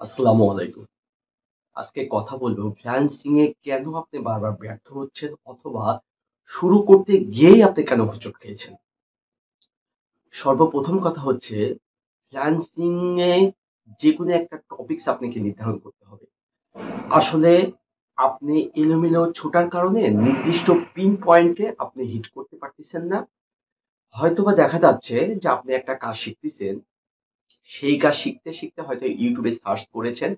আসসালামু আলাইকুম। আজকে কথা বলবো ফ্রিল্যান্সিং এ কেন আপনি বারবার ব্যর্থ হচ্ছেন অথবা শুরু করতে গিয়েই আপনি কেন হোঁচট খেয়েছেন। সর্বপ্রথম কথা হচ্ছে ফ্রিল্যান্সিং এ যেকোনো একটা টপিকস আপনাকে নির্ধারণ করতে হবে। আসলে আপনি এলোমেলো ছোটার কারণে নির্দিষ্ট পিন পয়েন্টে আপনি হিট করতে পারতেছেন না। হয়তোবা দেখা যাচ্ছে যে আপনি একটা কাজ শিখতেছেন, সেই কাজ শিখতে শিখতে হয়তো ইউটিউবে সার্চ করেছেন।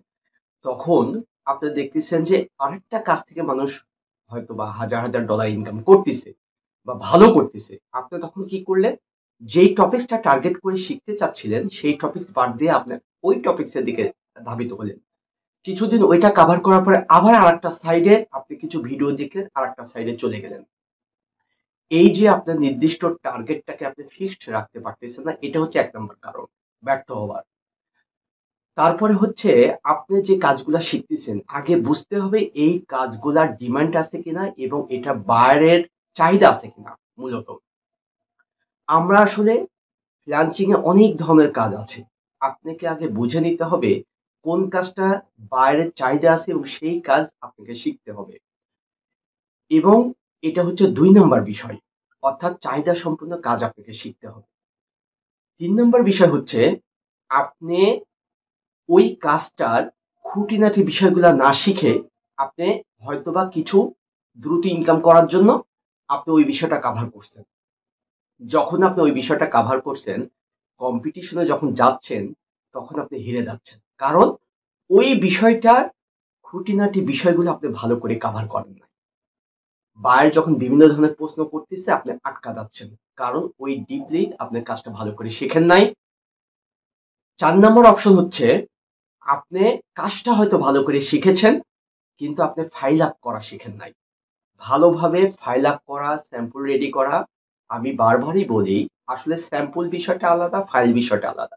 তখন আপনি দেখতেছেন যে আরেকটা কাজ থেকে মানুষ হয়তোবা হাজার, হাজার ডলার ইনকাম করতেছে বা ভালো করতেছে। আপনি তখন কি করলেন? যেই টপিকসটা টার্গেট করে শিখতে চাচ্ছিলেন, সেই টপিকস বাদ দিয়ে আপনি ওই টপিকস এর দিকে ধাবিত হলেন। কিছুদিন ওইটা কভার করার পরে আবার আরেকটা সাইডে আপনি কিছু ভিডিও দেখলেন, আরেকটা সাইডে চলে গেলেন। এই যে আপনার নির্দিষ্ট টার্গেটটাকে আপনি ফিক্সড রাখতে পারতেছেন না, এটা হচ্ছে ১ নাম্বার কারণ ব্যর্থ হওয়ার। তারপরে হচ্ছে আপনি যে কাজগুলা শিখতেছেন আগে বুঝতে হবে এই কাজগুলার ডিমান্ড আছে কিনা এবং এটা বায়ারের চাহিদা আছে কিনা। মূলত আমরা আসলে ফ্রিল্যান্সিং এ অনেক ধরনের কাজ আছে, আপনাকে আগে বুঝে নিতে হবে কোন কাজটা বায়ারের চাহিদা আছে এবং সেই কাজ আপনাকে শিখতে হবে। এবং এটা হচ্ছে ২ নম্বর বিষয়, অর্থাৎ চাহিদা সম্পূর্ণ কাজ আপনাকে শিখতে হবে। ৩ নম্বর বিষয় হচ্ছে আপনি ওই কাজটার খুঁটিনাটি বিষয়গুলা না শিখে আপনি হয়তোবা কিছু দ্রুত ইনকাম করার জন্য আপনি ওই বিষয়টা কাভার করছেন। যখন আপনি ওই বিষয়টা কাভার করছেন, কম্পিটিশনে যখন যাচ্ছেন, তখন আপনি হেরে যাচ্ছেন। কারণ ওই বিষয়টার খুঁটিনাটি বিষয়গুলো আপনি ভালো করে কাভার করেন নাই। বায়ার যখন বিভিন্ন ধরনের প্রশ্ন করতেছে, আপনি আটকা যাচ্ছেন। কারণ ওই ডিপলি আপনি কাজটা ভালো করে শেখেন নাই। ৪ নম্বর অপশন হচ্ছে আপনি কাজটা হয়তো ভালো করে শিখেছেন, কিন্তু আপনি ফাইল আপ করা শিখেন নাই। ভালোভাবে ফাইল আপ করা, স্যাম্পল রেডি করা, আমি বারবারই বলি আসলে স্যাম্পল বিষয়টা আলাদা, ফাইল বিষয়টা আলাদা।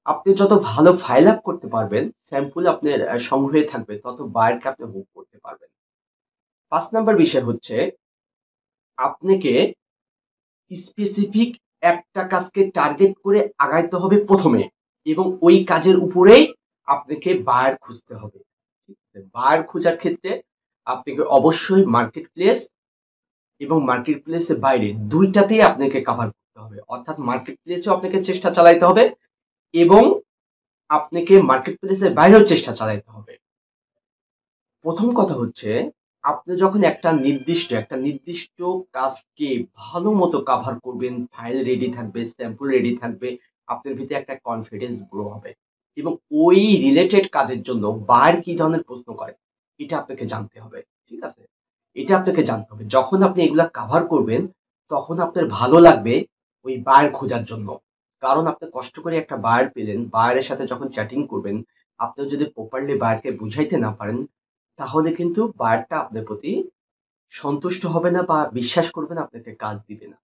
আপনি যত ভালো ফাইল আপ করতে পারবেন, স্যাম্পল আপনার সংগ্রহে থাকবে, তত বায়ারকে আপনি মুভ করতে পারবেন। ৫ নাম্বার বিষয় হচ্ছে আপনাকে স্পেসিফিক একটা কাজকে টার্গেট করে আগাইতে হবে প্রথমে এবং ওই কাজের উপরেই আপনাকে বায়ার খুঁজতে হবে। ঠিক আছে? বায়ার খোঁজার ক্ষেত্রে আপনাকে অবশ্যই মার্কেট প্লেস এবং মার্কেট প্লেসের বাইরে ২ টাতেই আপনাকে কভার করতে হবে। অর্থাৎ মার্কেট প্লেসেও আপনাকে চেষ্টা চালাইতে হবে এবং আপনাকে মার্কেট প্লেসের বাইরেও চেষ্টা চালাইতে হবে। প্রথম কথা হচ্ছে আপনি যখন একটা নির্দিষ্ট কাজকে ভালো মতো কভার করবেন, ফাইল রেডি থাকবে, স্যাম্পল রেডি থাকবে, আপনার ভিতরে একটা কনফিডেন্স গ্রো হবে এবং ওই রিলেটেড কাজের জন্য বায়ার কি ধরনের প্রশ্ন করে এটা আপনাকে জানতে হবে। ঠিক আছে? এটা আপনাকে জানতে হবে। যখন আপনি এগুলা কভার করবেন, তখন আপনার ভালো লাগবে ওই বায়ার খোঁজার জন্য। কারণ আপনি কষ্ট করে একটা বায়ার পেলেন, বায়ারের সাথে যখন চ্যাটিং করবেন, আপনি যদি প্রপারলি বায়ারকে বুঝাইতে না পারেন, তাহলে কিন্তু বায়ারটা আপনার প্রতি সন্তুষ্ট হবে না বা বিশ্বাস করবে না, আপনাকে কাজ দিবে না।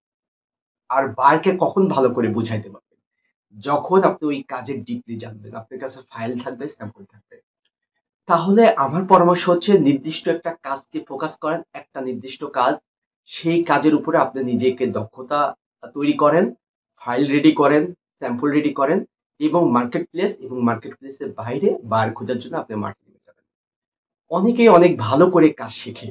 আর বায়ারকে কখন ভালো করে বুঝাইতে পারবেন? যখন আপনি ওই কাজের ডিপলি জানবেন, আপনার কাছে ফাইল থাকবে, স্যাম্পল থাকবে। তাহলে আমার পরামর্শ হচ্ছে নির্দিষ্ট একটা কাজকে ফোকাস করেন, একটা নির্দিষ্ট কাজ, সেই কাজের উপরে আপনি নিজেকে দক্ষতা তৈরি করেন, ফাইল রেডি করেন, স্যাম্পল রেডি করেন এবং মার্কেট প্লেস এবং মার্কেট প্লেসের বাইরে বায়ার খোঁজার জন্য আপনি মার্কেটিং যাবেন। অনেকেই অনেক ভালো করে কাজ শেখে,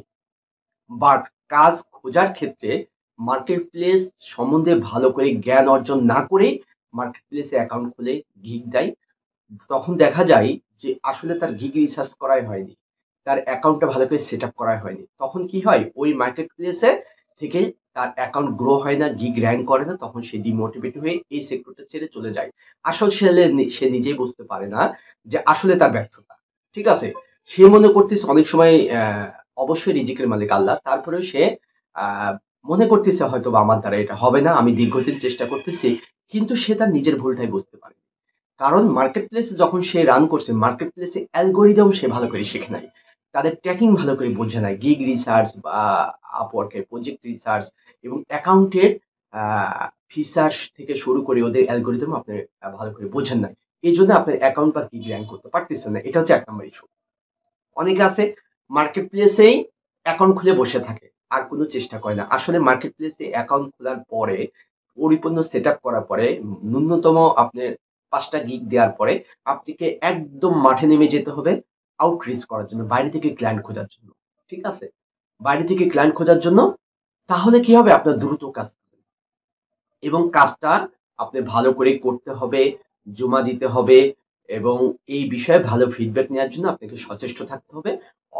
বাট কাজ খোঁজার ক্ষেত্রে মার্কেট প্লেস সম্বন্ধে ভালো করে জ্ঞান অর্জন না করে মার্কেট প্লেসে অ্যাকাউন্ট খুলে গিগ দেয়। তখন দেখা যায় যে আসলে তার গিগ রিসার্চ করাই হয়নি, তার অ্যাকাউন্টটা ভালো করে সেট আপ করাই হয়নি। তখন কি হয়, ওই মার্কেট প্লেসে থেকে তার অ্যাকাউন্ট গ্রো হয় না, গিগ র্যাঙ্ক করে না, তখন সে ডিমোটিভেট হয়ে এই সেক্টরটা ছেড়ে চলে যায়। আসল সে নিজেই বুঝতে পারে না যে আসলে তার ব্যর্থতা। ঠিক আছে? সে মনে করতেছে অনেক সময় অবশ্যই রিজিকের মালিক আল্লাহ, তারপরেও সে আহ, মনে করতেছে হয়তো বা আমার দ্বারা এটা হবে না, আমি দীর্ঘদিন চেষ্টা করতেছি, কিন্তু সে তার নিজের ভুলটাই বুঝতে পারে। কারণ মার্কেট প্লেসে যখন সে রান করছে, মার্কেট প্লেসে অ্যালগোরিদম সে ভালো করে শিখে নাই, তাদের ট্র্যাকিং ভালো করে বোঝে নাই, গিগ রিসার্চ বা আপওয়ার্কের প্রজেক্ট রিসার্চ এবং অ্যাকাউন্টের ফিচার্স থেকে শুরু করে ওদের অ্যালগোরিদম আপনি ভালো করে বোঝেন নাই। এই জন্য আপনার অ্যাকাউন্ট বা গিগ র্যাঙ্ক করতে পারতেছেন না। এটা হচ্ছে ১ নম্বর ইস্যু। অনেকে আছে মার্কেট প্লেসেই অ্যাকাউন্ট খুলে বসে থাকে, আর কোনো চেষ্টা করে না। আসলে মার্কেট প্লেসে অ্যাকাউন্ট খোলার পরে, পরিপূর্ণ সেট আপ করার পরে ন্যূনতম আপনার 5টা গিগ দেওয়ার পরে আপনাকে একদম মাঠে নেমে যেতে হবে আউটরিচ করার জন্য, বাইরে থেকে ক্লায়েন্ট খোঁজার জন্য। ঠিক আছে? বাইরে থেকে ক্লায়েন্ট খোঁজার জন্য। তাহলে কি হবে? আপনার দ্রুত কাজ হবে এবং কাজটা আপনি ভালো করে করতে হবে, জমা দিতে হবে এবং এই বিষয়ে ভালো ফিডব্যাক নেওয়ার জন্য আপনাকে সচেষ্ট থাকতে হবে।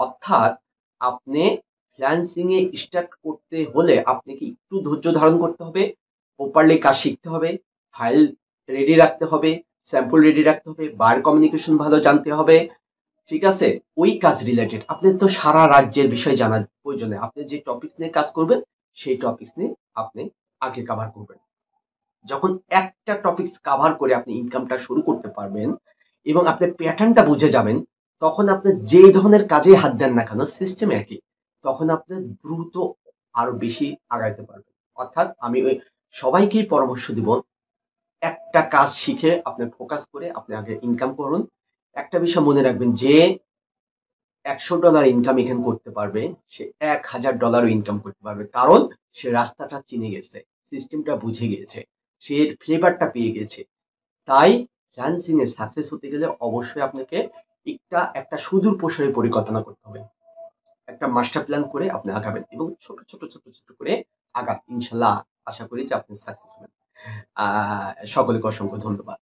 অর্থাৎ আপনি ফ্রিল্যান্সিং এ স্টার্ট করতে হলে আপনাকে একটু ধৈর্য ধারণ করতে হবে, প্রপারলি কাজ শিখতে হবে, ফাইল রেডি রাখতে হবে, স্যাম্পল রেডি রাখতে হবে, বার কমিউনিকেশন ভালো জানতে হবে। ঠিক আছে? ওই কাজ রিলেটেড আপনার তো সারা রাজ্যের বিষয় জানার প্রয়োজনে আপনি যে টপিকস নিয়ে কাজ করবেন সেই টপিকস নিয়ে আপনি আগে কভার করবেন। যখন একটা টপিকস কভার করে আপনি ইনকামটা শুরু করতে পারবেন এবং আপনি প্যাটার্নটা বুঝে যাবেন, তখন আপনি যে ধরনের কাজে হাত দেন না কেন সিস্টেম একই, তখন আপনি দ্রুত আরো বেশি আগাইতে পারবেন। অর্থাৎ আমি ওই সবাইকেই পরামর্শ দিব, একটা কাজ শিখে আপনি ফোকাস করে আপনি আগে ইনকাম করুন। একটা বিষয় মনে রাখবেন, যে $100 ইনকাম এখানে করতে পারবে সে $1000 ইনকাম করতে পারবে, কারণ সে রাস্তাটা চিনে গেছে, সিস্টেমটা বুঝে গেছে, সে ফ্লেভারটা পেয়ে গেছে। তাই ফ্রিল্যান্সিং এ সাকসেস হতে গেলে অবশ্যই আপনাকে একটা সুদূর প্রসারী পরিকল্পনা করতে হবে, একটা মাস্টার প্ল্যান করে আপনি আগাবেন এবং ছোট ছোট ছোট ছোট করে আগান। ইনশাল্লাহ আশা করি যে আপনি সাকসেস হবেন। সকলকে অসংখ্য ধন্যবাদ।